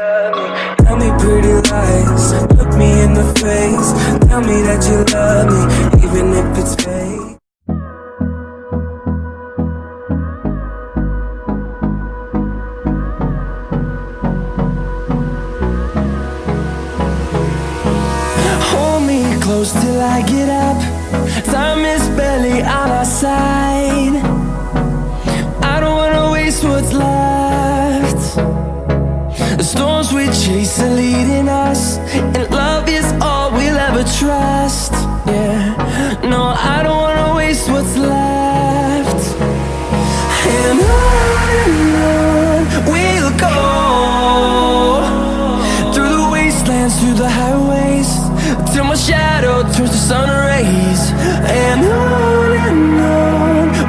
love me. Tell me pretty lies, look me in the face. Tell me that you love me, even if it's fake. Hold me close till I get up. Time is barely on our side. I don't wanna waste what's left. The storms we chase are leading us, and love is all we'll ever trust. Yeah, no, I don't wanna waste what's left. And on we'll go, through the wastelands, through the highways, till my shadow turns to sun rays. And on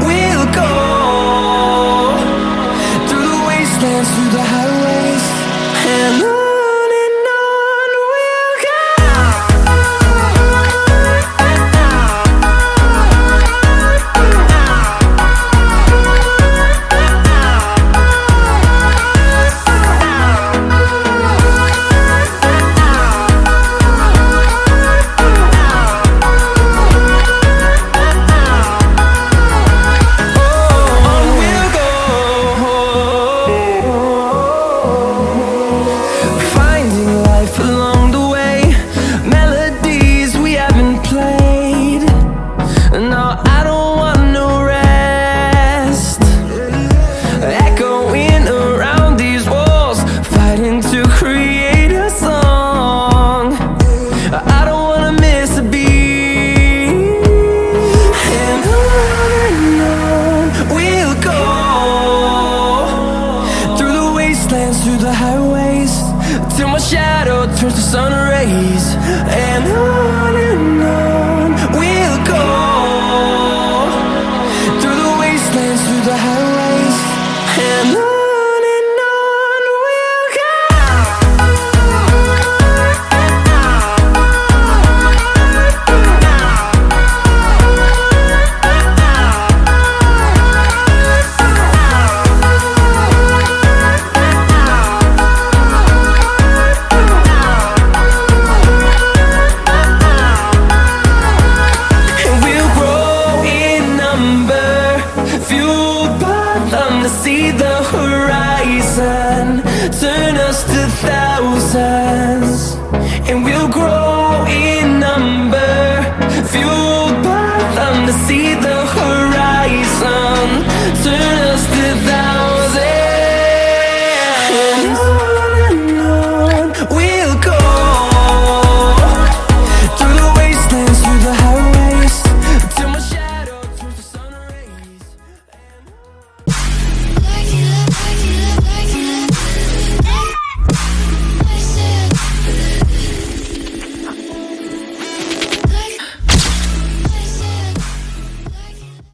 we'll go, through the wastelands, through the highways, and on we'll go. Through the highways, till my shadow turns to sun rays. And on we'll go.